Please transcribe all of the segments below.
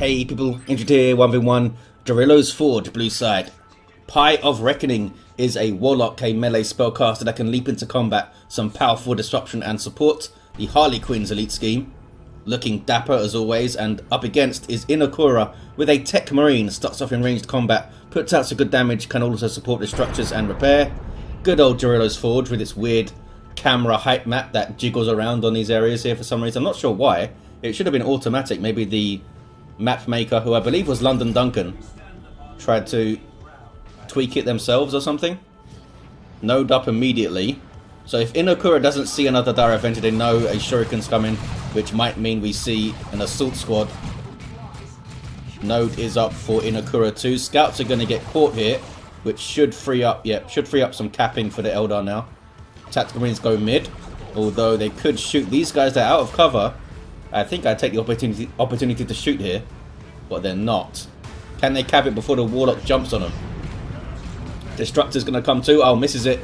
Hey people, Injured here, 1v1, Jarilo's Forge, blue side. PieOfReckoning is a Warlock, a melee spellcaster that can leap into combat, some powerful disruption and support. The Harley Quinn's elite scheme. Looking dapper as always, and up against is Inekura with a Techmarine, starts off in ranged combat, puts out some good damage, can also support the structures and repair. Good old Jarilo's Forge with its weird camera hype map that jiggles around on these areas here for some reason. I'm not sure why. It should have been automatic. Maybe the map maker, who I believe was London Duncan, tried to tweak it themselves or something. Node up immediately. So if Inekura doesn't see another Dire Avenger, they know a Shuriken's coming, which might mean we see an assault squad. Node is up for Inekura too. Scouts are going to get caught here, which should free up, should free up some capping for the Eldar now. Tactical Marines go mid, although they could shoot these guys that are out of cover. I think I'd take the opportunity to shoot here, but they're not. Can they cap it before the Warlock jumps on them? Destructor's going to come too. Oh, misses it.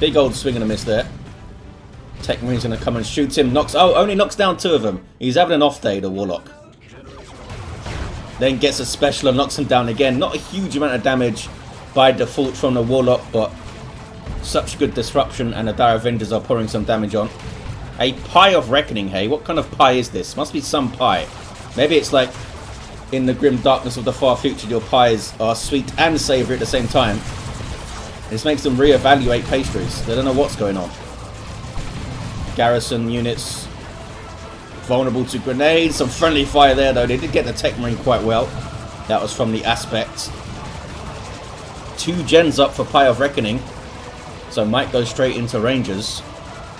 Big old swing and a miss there. Techmarine's going to come and shoot him. Only knocks down two of them. He's having an off day, the Warlock. Then gets a special and knocks him down again. Not a huge amount of damage by default from the Warlock, but such good disruption, and the Dire Avengers are pouring some damage on. A PieOfReckoning, hey? What kind of pie is this? Must be some pie. Maybe it's like in the grim darkness of the far future, your pies are sweet and savoury at the same time. This makes them re-evaluate pastries. They don't know what's going on. Garrison units vulnerable to grenades. Some friendly fire there, though. They did get the Techmarine quite well. That was from the aspect. 2 gens up for PieOfReckoning. So might go straight into Rangers.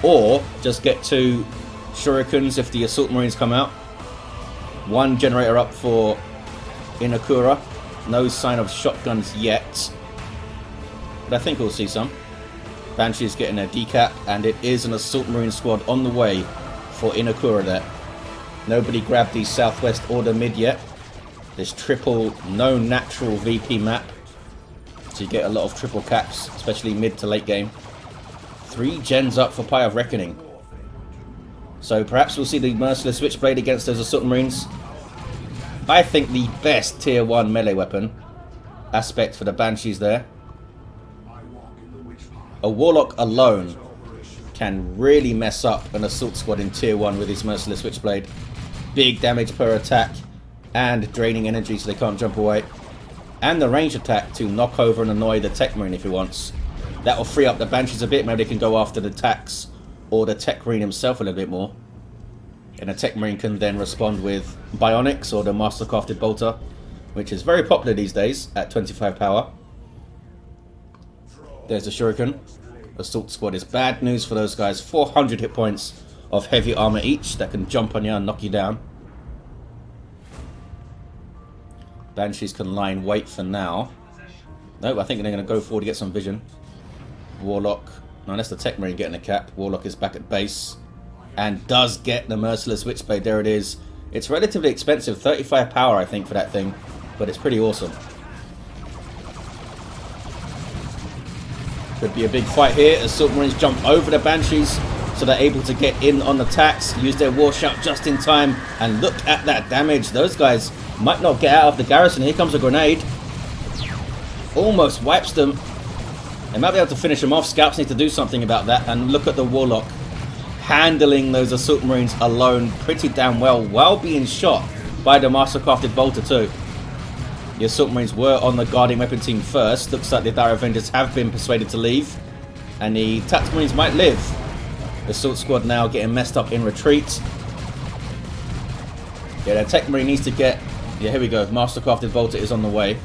Or just get 2 Shurikens if the Assault Marines come out. 1 generator up for Inekura. No sign of shotguns yet, but I think we'll see some. Banshee's getting their decap, and it is an Assault Marine squad on the way for Inekura there. Nobody grabbed the Southwest Order mid yet. This triple, no natural VP map, so you get a lot of triple caps, especially mid to late game. 3 gens up for PieOfReckoning. So perhaps we'll see the Merciless Switchblade against those Assault Marines. I think the best tier 1 melee weapon. Aspect for the Banshees there. A Warlock alone can really mess up an Assault Squad in tier 1 with his Merciless Switchblade. Big damage per attack and draining energy so they can't jump away. And the range attack to knock over and annoy the Techmarine if he wants. That will free up the Banshees a bit. Maybe they can go after the Tax or the Techmarine himself a little bit more. And the Techmarine can then respond with Bionics or the Mastercrafted Bolter, which is very popular these days at 25 power. There's the Shuriken. Assault Squad is bad news for those guys. 400 hit points of heavy armor each that can jump on you and knock you down. Banshees can lie in wait for now. Nope, I think they're going to go forward to get some vision. Warlock. No, that's the Techmarine getting a cap. Warlock is back at base. And does get the Merciless Switchblade. There it is. It's relatively expensive. 35 power, I think, for that thing. But it's pretty awesome. Could be a big fight here. Assault Marines jump over the Banshees, so they're able to get in on the attacks. Use their War Shout just in time. And look at that damage. Those guys might not get out of the garrison. Here comes a grenade. Almost wipes them. They might be able to finish them off. Scouts need to do something about that. And look at the Warlock handling those Assault Marines alone pretty damn well while being shot by the Mastercrafted Bolter too. The Assault Marines were on the guarding weapon team first. Looks like the Dire Avengers have been persuaded to leave. And the Tactical Marines might live. The Assault Squad now getting messed up in retreat. Yeah, the Techmarine needs to get... Yeah, here we go. Mastercrafted Bolter is on the way.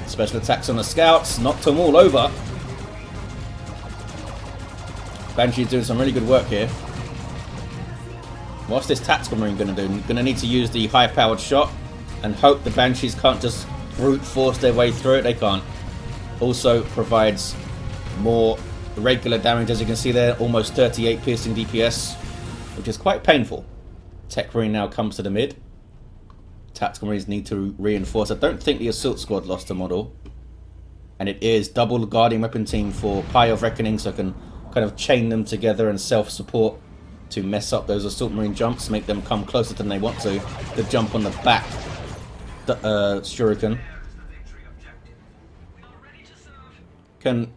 Special attacks on the scouts, knocked them all over. Banshee's doing some really good work here. What's this Tactical Marine going to do? Going to need to use the high-powered shot and hope the Banshees can't just brute force their way through it. They can't. Also provides more regular damage, as you can see there. Almost 38 piercing DPS, which is quite painful. Techmarine now comes to the mid. Tactical Marines need to reinforce. I don't think the Assault Squad lost a model. And it is double guarding weapon team for PieOfReckoning, so I can kind of chain them together and self-support to mess up those Assault Marine jumps, make them come closer than they want to jump on the back shuriken. Can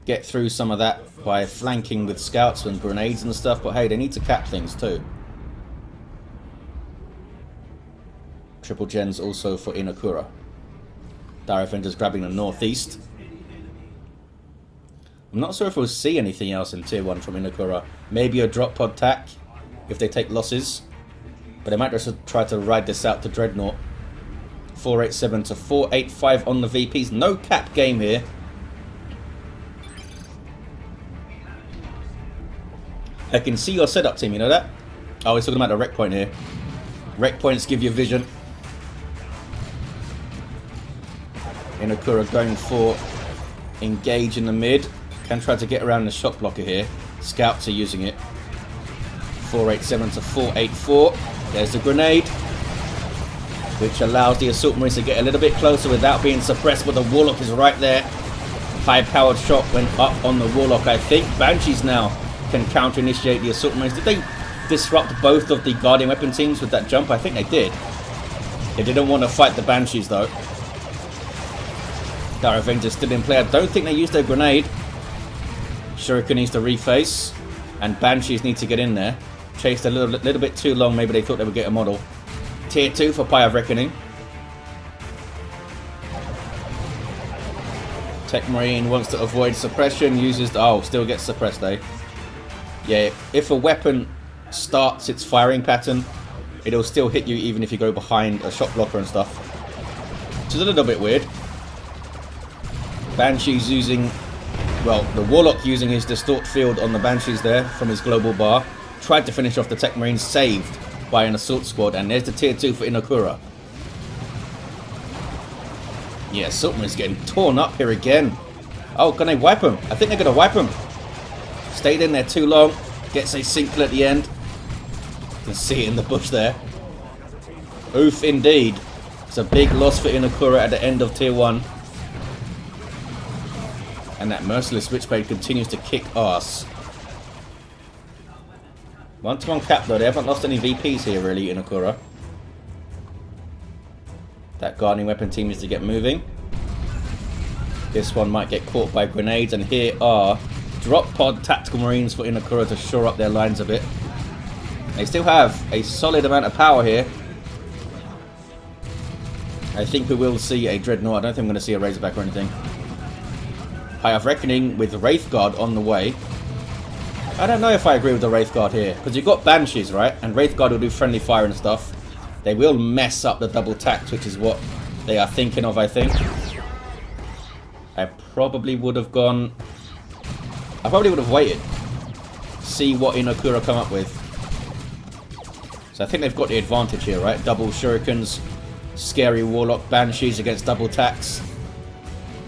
get through some of that by flanking with scouts and grenades and stuff, but hey, they need to cap things too. Triple gens also for Inekura. Dire Avengers grabbing the northeast. I'm not sure if we'll see anything else in Tier 1 from Inekura. Maybe a drop pod tack if they take losses. But they might just try to ride this out to Dreadnought. 487 to 485 on the VPs. No cap game here. I can see your setup, team, you know that? Oh, he's talking about the rec point here. Rec points give you vision. Inekura going for engage in the mid. Can try to get around the shot blocker here. Scouts are using it. 487 to 484. There's the grenade, which allows the Assault Marines to get a little bit closer without being suppressed, but the Warlock is right there. High-powered shot went up on the Warlock, I think. Banshees now can counter-initiate the Assault Marines. Did they disrupt both of the Guardian weapon teams with that jump? I think they did. They didn't want to fight the Banshees, though. Dire Avengers still in play. I don't think they used their grenade. Shuriken needs to reface, and Banshees need to get in there. Chased a little bit too long. Maybe they thought they would get a model. Tier 2 for PieOfReckoning. Techmarine wants to avoid suppression. Uses the, oh, still gets suppressed, eh? Yeah, if a weapon starts its firing pattern, it'll still hit you even if you go behind a shot blocker and stuff. Which is a little bit weird. Banshees using, well, the Warlock using his distort field on the Banshees there from his global bar. Tried to finish off the Techmarine, saved by an assault squad, and there's the tier 2 for Inekura. Yeah, Assault Marine's getting torn up here again. Oh, can they wipe him? I think they're going to wipe him. Stayed in there too long. Gets a single at the end. You can see it in the bush there. Oof, indeed. It's a big loss for Inekura at the end of tier 1. And that merciless switchblade continues to kick ass. 1-to-1 cap though. They haven't lost any VPs here really, Inekura. That guarding weapon team needs to get moving. This one might get caught by grenades, and here are drop pod tactical marines for Inekura to shore up their lines a bit. They still have a solid amount of power here. I think we will see a Dreadnought. I don't think I'm going to see a Razorback or anything. PieOfReckoning with Wraith Guard on the way. I don't know if I agree with the Wraith Guard here, because you've got Banshees, right? And Wraith Guard will do friendly fire and stuff. They will mess up the double tax, which is what they are thinking of, I think. I probably would have gone... I probably would have waited. See what Inekura come up with. So I think they've got the advantage here, right? Double shurikens, scary Warlock, Banshees against double tax.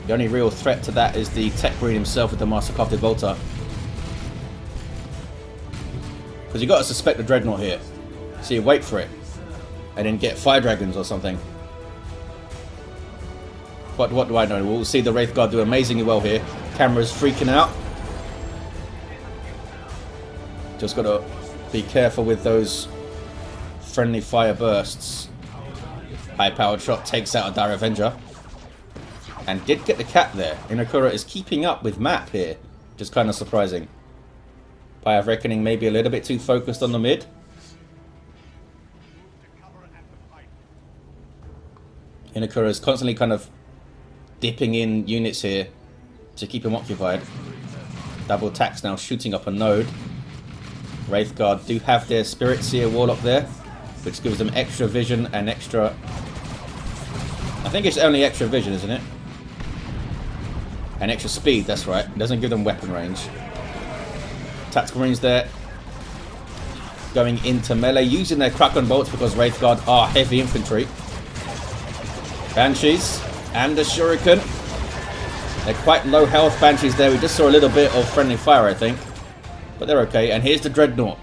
The only real threat to that is the Techmarine himself with the Mastercrafted Bolter. Because you've got to suspect the Dreadnought here. So you wait for it. And then get Fire Dragons or something. But what do I know? We'll see the Wraith Guard do amazingly well here. Camera's freaking out. Just got to be careful with those friendly fire bursts. High-powered shot takes out a Dire Avenger. And did get the cap there. Inekura is keeping up with map here. Which is kind of surprising. PieOfReckoning maybe a little bit too focused on the mid. Inekura is constantly kind of dipping in units here to keep him occupied. Double tax now shooting up a node. Wraith Guard do have their Spirit Seer Warlock there, which gives them extra vision and extra... I think it's only extra vision, isn't it? And extra speed, that's right. It doesn't give them weapon range. Tactical Marines there. Going into melee, using their Kraken Bolts because Wraith Guard are heavy infantry. Banshees and the Shuriken. They're quite low health Banshees there. We just saw a little bit of friendly fire, I think. But they're okay. And here's the Dreadnought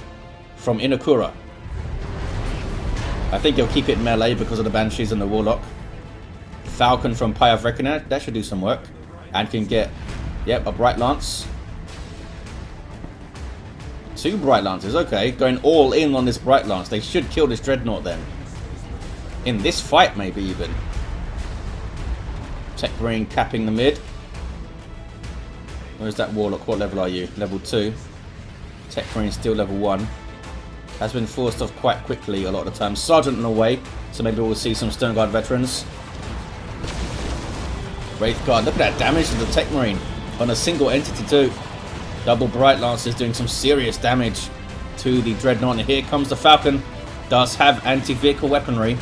from Inekura. I think he'll keep it melee because of the Banshees and the Warlock. Falcon from PieOfReckoning. That should do some work. And can get, yep, a Bright Lance. 2 Bright Lances, okay. Going all in on this Bright Lance. They should kill this Dreadnought then. In this fight, maybe even. Techmarine capping the mid. Where's that Warlock? What level are you? Level 2. Techmarine still level 1. Has been forced off quite quickly a lot of the time. Sergeant on the way, so maybe we'll see some Stone Guard veterans. Wraith Guard, look at that damage to the Techmarine on a single entity too. Double Bright Lances doing some serious damage to the Dreadnought. And here comes the Falcon. Does have anti-vehicle weaponry.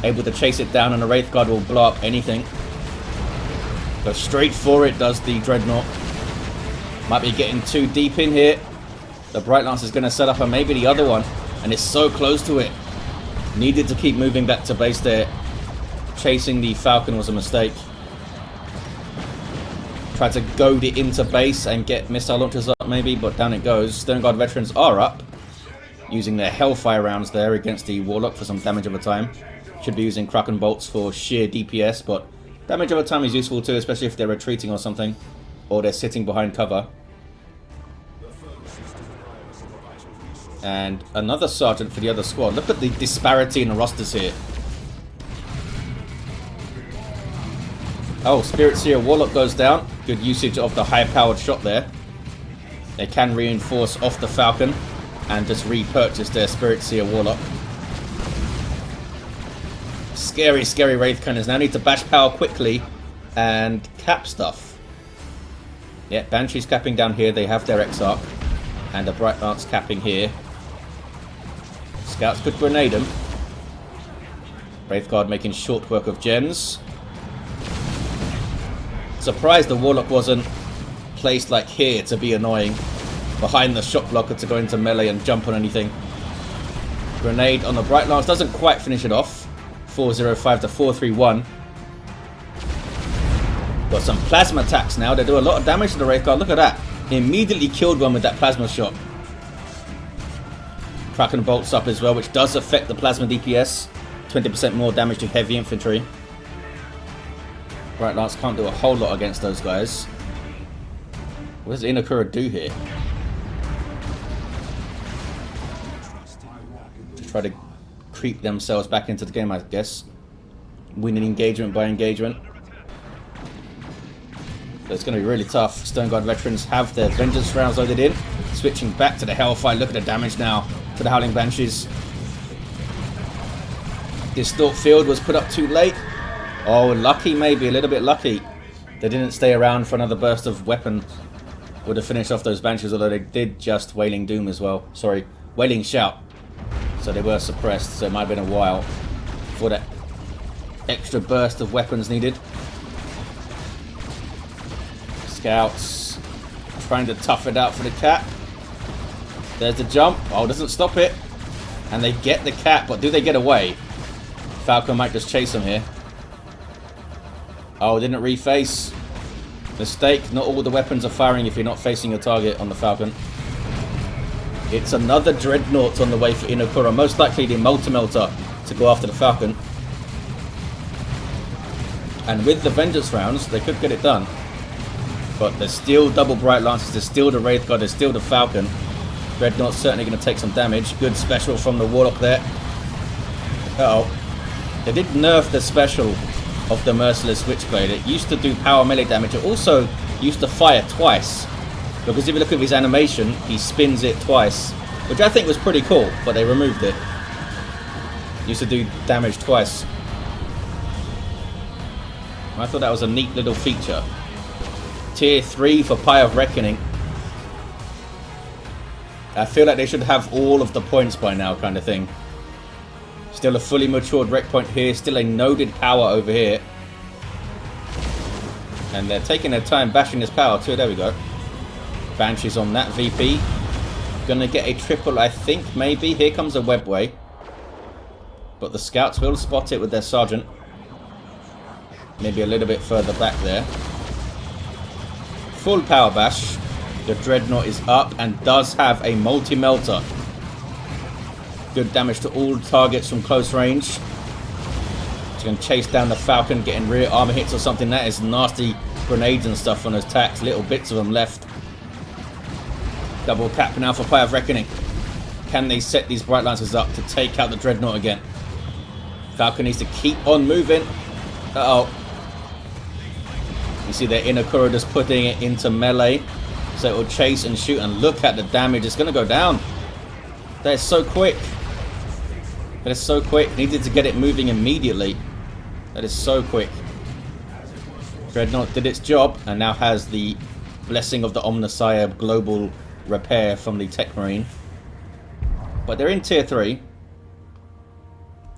Able to chase it down, and the Wraith Guard will blow up anything. Go straight for it, does the Dreadnought. Might be getting too deep in here. The Bright Lance is going to set up, and maybe the other one. And it's so close to it. Needed to keep moving back to base there. Chasing the Falcon was a mistake. Tried to goad it into base and get missile launchers up maybe, but down it goes. Stone Guard veterans are up. Using their Hellfire rounds there against the Warlock for some damage over time. Should be using Kraken bolts for sheer DPS, but damage over time is useful too, especially if they're retreating or something. Or they're sitting behind cover. And another sergeant for the other squad. Look at the disparity in the rosters here. Oh, Spirit Seer Warlock goes down. Good usage of the high-powered shot there. They can reinforce off the Falcon and just repurchase their Spirit Seer Warlock. Scary, scary Wraith Cannons. Now need to bash power quickly and cap stuff. Yeah, Banshee's capping down here. They have their Exarch. And the Bright Lance capping here. Scouts could grenade them. Wraith Guard making short work of gens. Surprised the Warlock wasn't placed like here to be annoying. Behind the shock blocker to go into melee and jump on anything. Grenade on the Bright Lance doesn't quite finish it off. 405 to 431. Got some plasma attacks now. They do a lot of damage to the Wraith Guard. Look at that. Immediately killed one with that plasma shot. Kraken bolts up as well, which does affect the plasma DPS. 20% more damage to heavy infantry. Bright Lance can't do a whole lot against those guys. What does Inekura do here? Try to creep themselves back into the game, I guess. Winning engagement by engagement. So it's going to be really tough. Stone Guard veterans have their Vengeance rounds loaded in. Switching back to the Hellfire. Look at the damage now to the Howling Banshees. Distort Field was put up too late. Oh, lucky maybe, a little bit lucky. They didn't stay around for another burst of weapon. Would have finished off those Banshees, although they did just Wailing Doom as well. Sorry, Wailing Shout. So they were suppressed, so it might have been a while before that extra burst of weapons needed. Scouts trying to tough it out for the cap. There's the jump. Oh, doesn't stop it. And they get the cap, but do they get away? Falcon might just chase them here. Oh, didn't reface. Mistake. Not all the weapons are firing if you're not facing your target on the Falcon. It's another Dreadnought on the way for Inekura. Most likely the Multi-Melter to go after the Falcon. And with the Vengeance rounds, they could get it done. But there's still double Bright Lances. There's still the Wraith Guard. There's still the Falcon. Dreadnought's certainly going to take some damage. Good special from the Warlock there. Uh-oh. They did nerf the special of the Merciless Switchblade. It used to do power melee damage. It also used to fire twice. Because if you look at his animation, he spins it twice. Which I think was pretty cool, but they removed it. Used to do damage twice. I thought that was a neat little feature. Tier 3 for PieOfReckoning. I feel like they should have all of the points by now, kind of thing. Still a fully matured rec point here. Still a noded power over here. And they're taking their time bashing this power too. There we go. Banshees on that VP. Gonna get a triple, I think, maybe. Here comes a webway. But the scouts will spot it with their sergeant. Maybe a little bit further back there. Full power bash. The Dreadnought is up and does have a multi-melter. Good damage to all targets from close range. She's going to chase down the Falcon, getting rear armor hits or something. That is nasty grenades and stuff on those tacks. Little bits of them left. Double cap now for PieOfReckoning. Can they set these Bright Lancers up to take out the Dreadnought again? Falcon needs to keep on moving. Uh-oh. You see their Inekura just putting it into melee. So it will chase and shoot, and look at the damage. It's going to go down. That is so quick. That is so quick. Needed to get it moving immediately. That is so quick. Dreadnought did its job and now has the blessing of the Omnissiah global repair from the Techmarine. But they're in tier 3.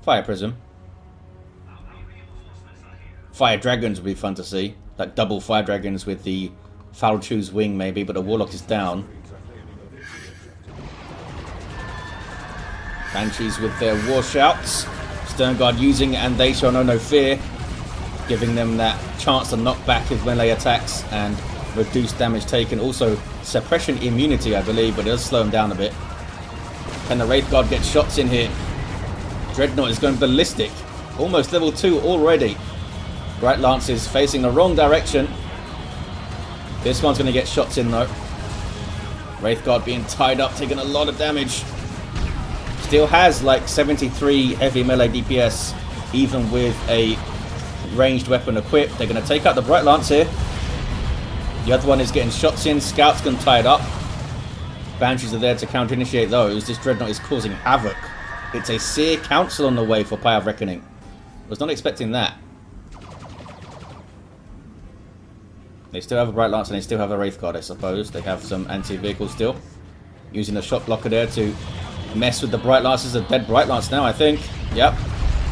Fire Prism. Fire Dragons would be fun to see. Like double Fire Dragons with the Falchu's wing maybe, but the Warlock is down. Banshees with their war shouts. Sternguard using and they shall know no fear. Giving them that chance to knock back with melee attacks and reduce damage taken. Also suppression immunity I believe, but it does slow them down a bit. Can the Wraithguard get shots in here? Dreadnought is going ballistic. Almost level 2 already. Bright Lances facing the wrong direction. This one's going to get shots in though. Wraithguard being tied up, taking a lot of damage. Still has like 73 heavy melee DPS, even with a ranged weapon equipped. They're going to take out the Bright Lance here. The other one is getting shots in. Scouts can tie it up. Banshees are there to counter-initiate those. This Dreadnought is causing havoc. It's a Seer Council on the way for PieOfReckoning. Was not expecting that. They still have a Bright Lance and they still have a Wraithguard, I suppose. They have some anti-vehicle still. Using the shot blocker there to mess with the Bright Lances. A dead Bright Lance now, I think. Yep.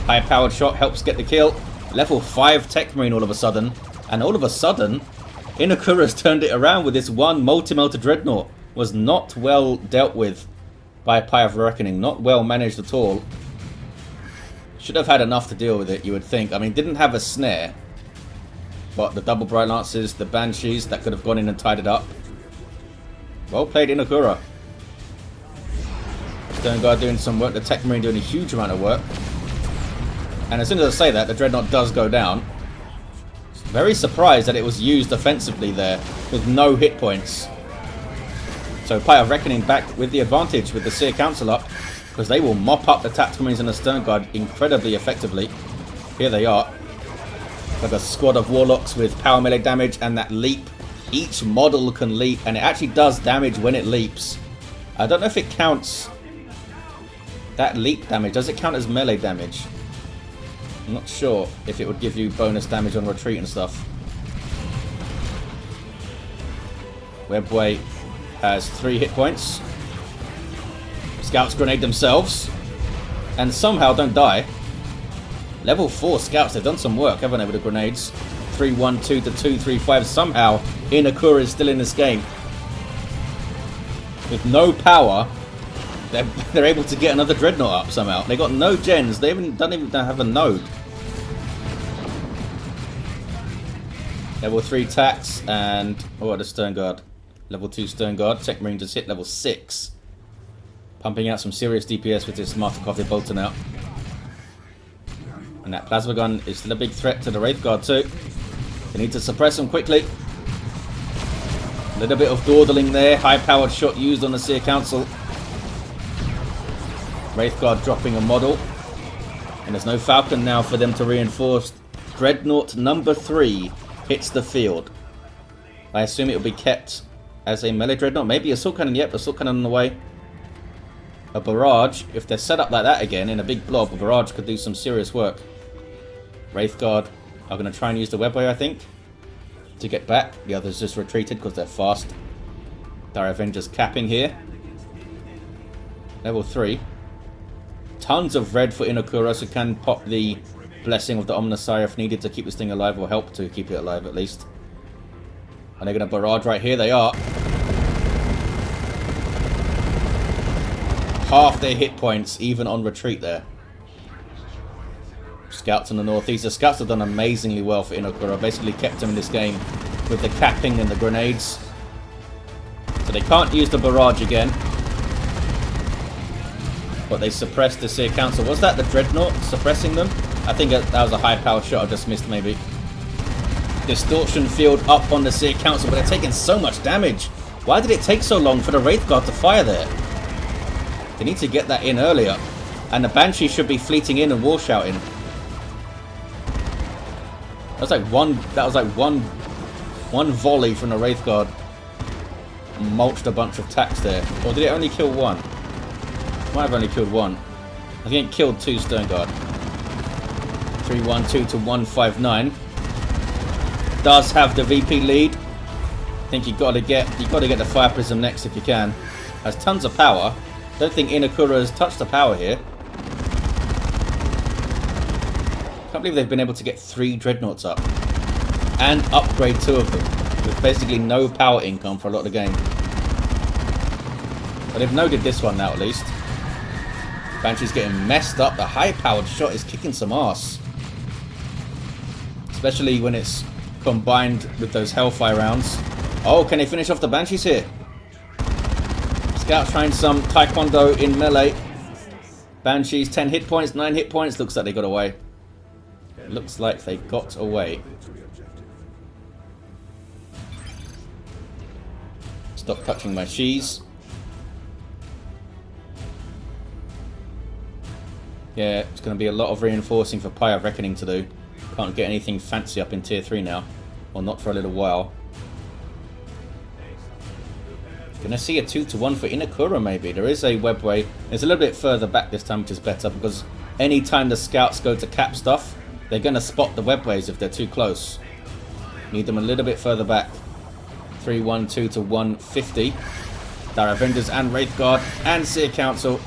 High-powered shot helps get the kill. Level 5 Techmarine all of a sudden. And all of a sudden, Inekura's turned it around with this one multi-melter Dreadnought. Was not well dealt with by PieOfReckoning. Not well managed at all. Should have had enough to deal with it, you would think. I mean, didn't have a snare. But the double Bright Lances, the Banshees, that could have gone in and tied it up. Well played, Inekura. Sternguard doing some work, the Techmarine doing a huge amount of work. And as soon as I say that, the Dreadnought does go down. Very surprised that it was used offensively there, with no hit points. So PieOfReckoning back with the advantage with the Seer Council up, because they will mop up the Tactical Marines and the Sternguard incredibly effectively. Here they are. Like a squad of Warlocks with power melee damage and that leap. Each model can leap, and it actually does damage when it leaps. I don't know if it counts that leap damage. Does it count as melee damage? I'm not sure if it would give you bonus damage on retreat and stuff. Webway has 3 hit points. Scouts grenade themselves and somehow don't die. Level 4 scouts, they've done some work, haven't they, with the grenades? 3-1-2 to 2-3-5. Somehow Inekura is still in this game. With no power, they're able to get another Dreadnought up somehow. They got no gens, they don't even have a node. Level 3 tax and the Sternguard. Level 2 Sternguard. Techmarine just hit level 6. Pumping out some serious DPS with this Martikov Bolton out. And that plasma gun is still a big threat to the Wraithguard too. They need to suppress them quickly. A little bit of dawdling there. High-powered shot used on the Seer Council. Wraithguard dropping a model. And there's no Falcon now for them to reinforce. Dreadnought number 3 hits the field. I assume it will be kept as a melee Dreadnought. Maybe Assault Cannon. Yep, Assault Cannon on the way. A barrage. If they're set up like that again in a big blob, a barrage could do some serious work. Wraithguard are going to try and use the webway, I think, to get back. The others just retreated because they're fast. Dire Avengers capping here. Level 3. Tons of red for Inekura, so can pop the blessing of the Omnissiah if needed to keep this thing alive, or help to keep it alive at least. And they're going to barrage right here. They are. Half their hit points, even on retreat there. Scouts in the northeast. The scouts have done amazingly well for Inekura. Basically kept them in this game with the capping and the grenades. So they can't use the barrage again. But they suppressed the Seer Council. Was that the Dreadnought suppressing them? I think that was a high-powered shot I just missed maybe. Distortion field up on the Seer Council, but they're taking so much damage. Why did it take so long for the Wraith Guard to fire there? They need to get that in earlier. And the Banshee should be fleeting in and war shouting. That was like one volley from the Wraith Guard. Mulched a bunch of attacks there. Or did it only kill one? Might have only killed one. I think it killed 2 Stern Guard. 312 to 159. Does have the VP lead. I think you gotta get the Fire Prism next if you can. Has tons of power. Don't think Inekura has touched the power here. Can't believe they've been able to get 3 Dreadnoughts up. And upgrade 2 of them. With basically no power income for a lot of the game. But they've noted this one now at least. Banshee's getting messed up. The high powered shot is kicking some ass. Especially when it's combined with those Hellfire rounds. Oh, can they finish off the Banshees here? Scout trying some Taekwondo in melee. Banshees 10 hit points, 9 hit points. Looks like they got away. Looks like they got away. Stop touching my cheese. Yeah, it's going to be a lot of reinforcing for PieOfReckoning to do. Can't get anything fancy up in tier 3 now. Well, not for a little while. Gonna see a 2-to-1 for Inekura maybe. There is a webway. It's a little bit further back this time, which is better, because anytime the scouts go to cap stuff, they're gonna spot the webways if they're too close. Need them a little bit further back. 312 to 150. Dire Avengers and Wraith Guard and Seer Council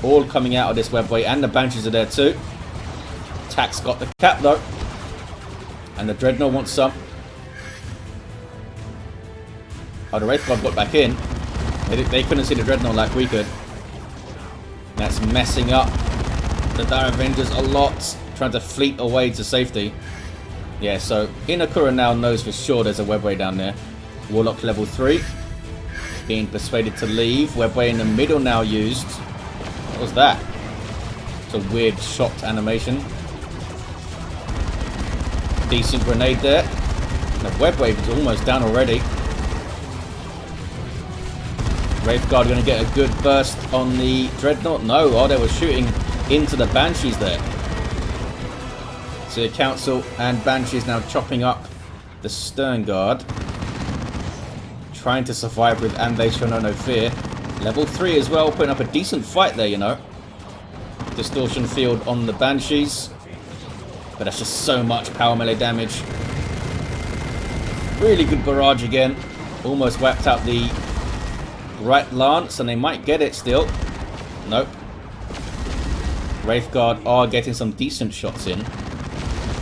all coming out of this webway, and the Banshees are there too. Tax got the cap though. And the Dreadnought wants some. Oh, the Wraith Guard got back in. They couldn't see the Dreadnought like we could. That's messing up the Dire Avengers a lot. Trying to fleet away to safety. Yeah, so Inekura now knows for sure there's a webway down there. Warlock level 3. Being persuaded to leave. Webway in the middle now used. What was that? It's a weird shocked animation. Decent grenade there. The webwave is almost down already. Wraith Guard going to get a good burst on the Dreadnought. No, oh, they were shooting into the Banshees there. So the Council and Banshees now chopping up the Stern Guard. Trying to survive with And They Shall Know No Fear. Level 3 as well, putting up a decent fight there, you know. Distortion field on the Banshees. But that's just so much power melee damage. Really good barrage again. Almost wiped out the right lance, and they might get it still. Nope. Wraith Guard are getting some decent shots in.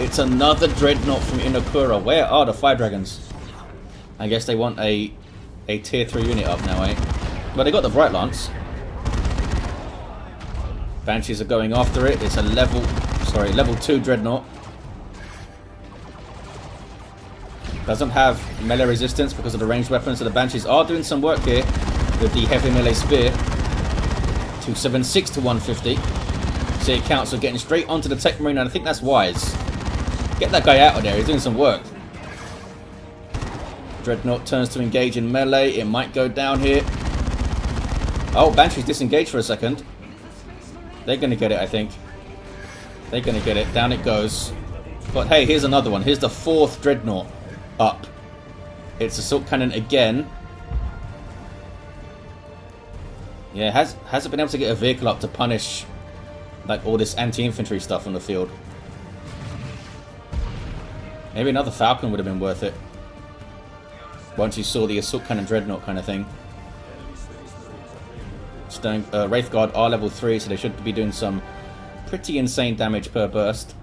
It's another Dreadnought from Inekura. Where are the Fire Dragons? I guess they want a tier 3 unit up now, eh? But they got the Bright Lance. Banshees are going after it. It's a level 2 Dreadnought. Doesn't have melee resistance because of the ranged weapons, so the Banshees are doing some work here with the heavy melee spear. 276 to 150. So it counts, so getting straight onto the Techmarine, and I think that's wise. Get that guy out of there, he's doing some work. Dreadnought turns to engage in melee. It might go down here. Oh, Banshee's disengaged for a second. They're going to get it, I think. They're going to get it. Down it goes. But hey, here's another one. Here's the 4th Dreadnought up. It's Assault Cannon again. Yeah, hasn't been able to get a vehicle up to punish like all this anti-infantry stuff on the field. Maybe another Falcon would have been worth it. Once you saw the Assault Cannon Dreadnought kind of thing. Wraith Guard are level 3, so they should be doing some pretty insane damage per burst.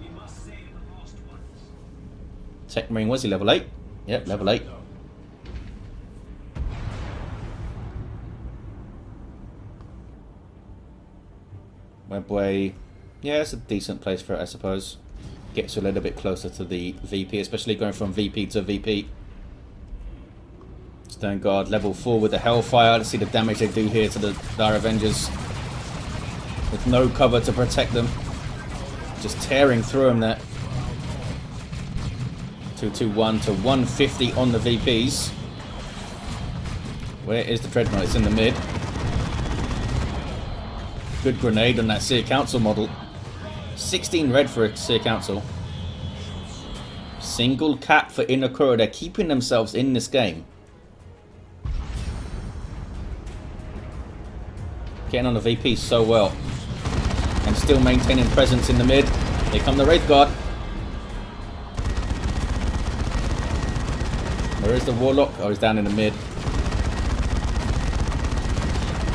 Techmarine, was he level 8? Yep, level 8. Webway, yeah, it's a decent place for it, I suppose. Gets you a little bit closer to the VP, especially going from VP to VP. Stern Guard level 4 with the Hellfire. Let's see the damage they do here to the Dire Avengers. With no cover to protect them. Just tearing through them there. 221 to 150 on the VPs. Where is the Dreadnought? It's in the mid. Good grenade on that Seer Council model. 16 red for a Seer Council. Single cap for Inekura. They're keeping themselves in this game. Getting on the VP so well. And still maintaining presence in the mid. Here come the Wraith Guard. Where is the Warlock? Oh, he's down in the mid.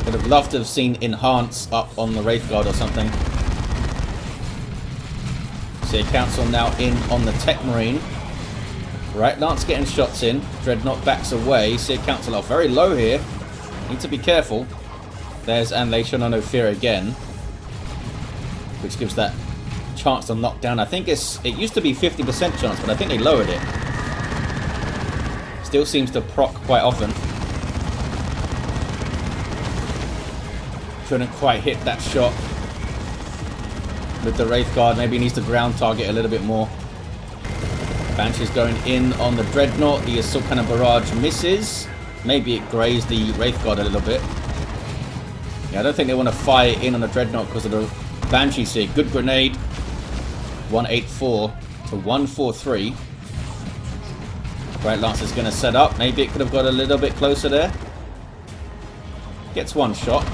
Would have loved to have seen Enhance up on the Wraith Guard or something. Seer Council now in on the Techmarine. Right, Lance getting shots in. Dreadnought backs away. Seer Council are very low here. Need to be careful. There's Annihilation on No Fear again. Which gives that chance to knock down. I think it used to be 50% chance, but I think they lowered it. Still seems to proc quite often. Couldn't quite hit that shot with the Wraith Guard. Maybe he needs to ground target a little bit more. Banshee's going in on the Dreadnought. The Assault Cannon Barrage misses. Maybe it grazed the Wraith Guard a little bit. Yeah, I don't think they want to fire in on the Dreadnought because of the Banshees here. Good grenade. 184 to 143. Right, Lance is going to set up. Maybe it could have got a little bit closer there. Gets one shot.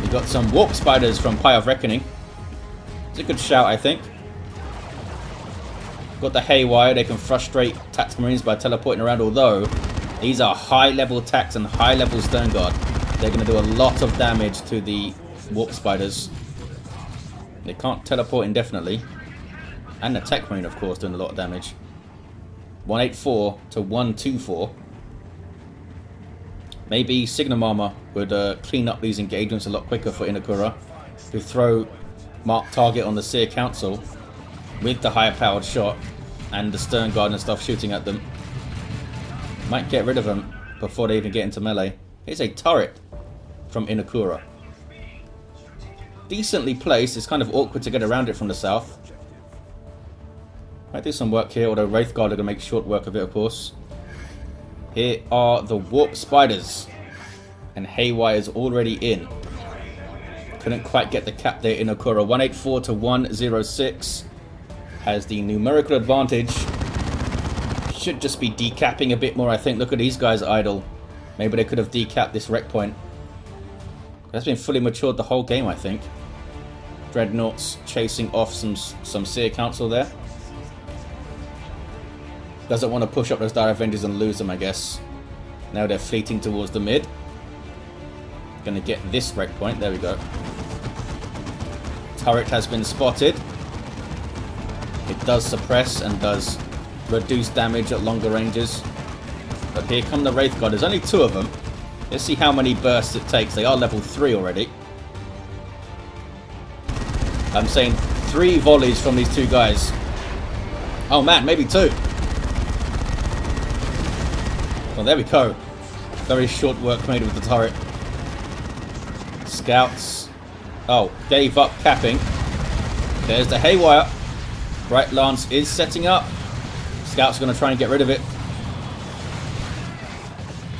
We got some Warp Spiders from PieOfReckoning. It's a good shout, I think. Got the Haywire. They can frustrate Techmarines by teleporting around, although these are high-level Tax and high-level Stern Guard. They're going to do a lot of damage to the Warp Spiders. They can't teleport indefinitely. And the Techmarine, of course, doing a lot of damage. 184 to 124. Maybe Signum Armor would clean up these engagements a lot quicker for Inekura. To throw Mark Target on the Seer Council with the higher powered shot and the Stern Guard and stuff shooting at them. Might get rid of them before they even get into melee. Here's a turret from Inekura. Decently placed. It's kind of awkward to get around it from the south. Might do some work here, although Wraith Guard are going to make short work of it, of course. Here are the Warp Spiders. And Haywire's already in. Couldn't quite get the cap there, Inekura. 184 to 106. Has the numerical advantage. Should just be decapping a bit more, I think. Look at these guys idle. Maybe they could have decapped this wreck point. That's been fully matured the whole game, I think. Dreadnoughts chasing off some Seer Council there. Doesn't want to push up those Dire Avengers and lose them, I guess. Now they're fleeting towards the mid. Gonna get this wreck point. There we go. Turret has been spotted. It does suppress and does reduce damage at longer ranges. But here come the Wraith Guard. There's only two of them. Let's see how many bursts it takes. They are level 3 already. I'm saying 3 volleys from these two guys. Oh man, maybe 2. Well, there we go. Very short work made with the turret. Scouts. Oh, gave up capping. There's the Haywire. Right, Lance is setting up. Scouts are going to try and get rid of it.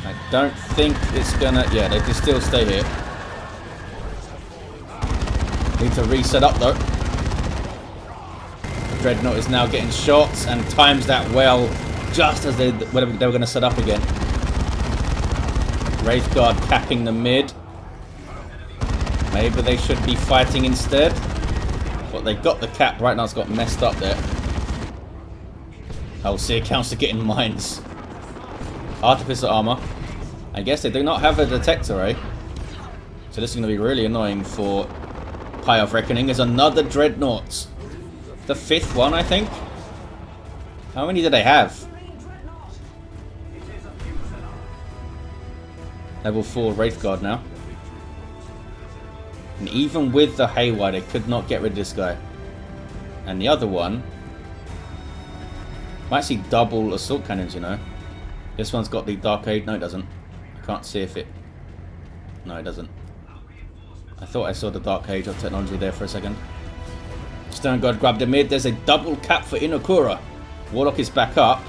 I don't think it's going to... Yeah, they can still stay here. Need to reset up, though. Dreadnought is now getting shots and times that well just as they were going to set up again. Wraith Guard capping the mid. Maybe they should be fighting instead. But they got the cap. Right now it's got messed up there. Oh, Seer Council getting mines. Artificer armor. I guess they do not have a detector, eh? So this is going to be really annoying for PieOfReckoning. There's another Dreadnought. The 5th one, I think. How many do they have? Level 4 Wraith Guard now. And even with the Haywire, they could not get rid of this guy. And the other one... Might see double assault cannons, you know. This one's got the Dark Age. No, it doesn't. I can't see if it... No, it doesn't. I thought I saw the Dark Age of technology there for a second. Stern Guard grabbed the mid. There's a double cap for Inekura. Warlock is back up.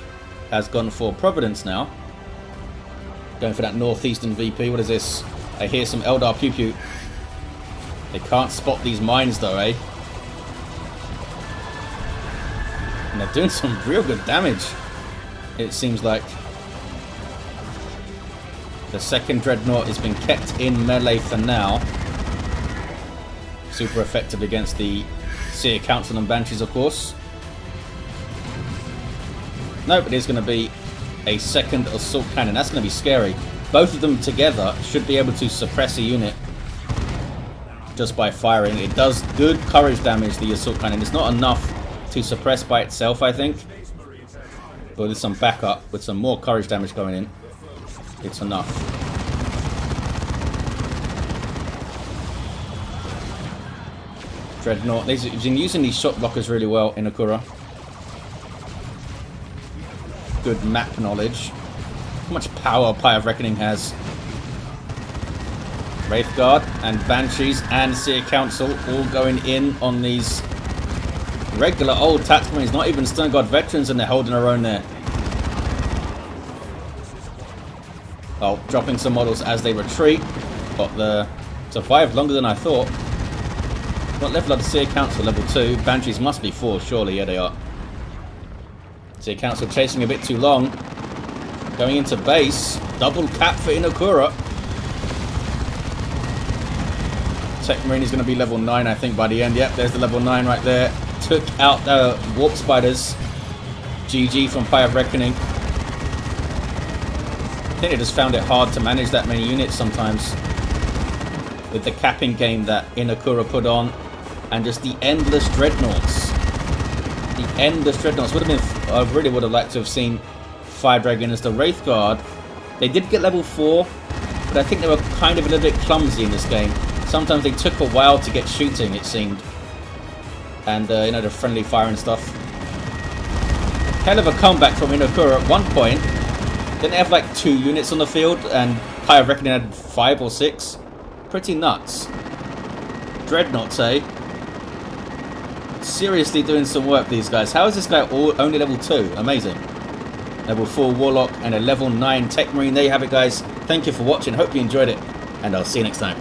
Has gone for Providence now. Going for that northeastern VP. What is this? I hear some Eldar pew pew. They can't spot these mines though, eh? And they're doing some real good damage, it seems like. The second Dreadnought has been kept in melee for now. Super effective against the Seer Council and Banshees, of course. Nope, it is going to be a second assault cannon. That's going to be scary. Both of them together should be able to suppress a unit just by firing. It does good courage damage, the assault cannon. It's not enough to suppress by itself, I think. But with some backup, with some more courage damage going in, it's enough. Dreadnought. He's been using these shot blockers really well, Inekura. Good map knowledge. How much power PieOfReckoning has. Wraithguard and Banshees and Seer Council all going in on these regular old tactical marines, not even Stone Guard veterans, and they're holding their own there. Oh, dropping some models as they retreat. But the survived longer than I thought. What level are the Seer Council? Level 2. Banshees must be 4, surely. Yeah, they are. Seer Council chasing a bit too long. Going into base. Double cap for Inekura. Techmarine is going to be level 9, I think, by the end. Yep, there's the level 9 right there. Took out the Warp Spiders. GG from PieOfReckoning. I think they just found it hard to manage that many units sometimes. With the capping game that Inekura put on. And just the endless Dreadnoughts. The endless Dreadnoughts. Would have been, I really would have liked to have seen Fire Dragon as the Wraithguard. They did get level 4. But I think they were kind of a little bit clumsy in this game. Sometimes they took a while to get shooting, it seemed. And, you know, the friendly fire and stuff. Hell of a comeback from Inekura at one point. Didn't they have like 2 units on the field? And PieOfReckoning had 5 or 6? Pretty nuts. Dreadnoughts, eh? Seriously doing some work, these guys. How is this guy only level 2? Amazing. Level 4 Warlock and a level 9 Techmarine. There you have it, guys. Thank you for watching. Hope you enjoyed it. And I'll see you next time.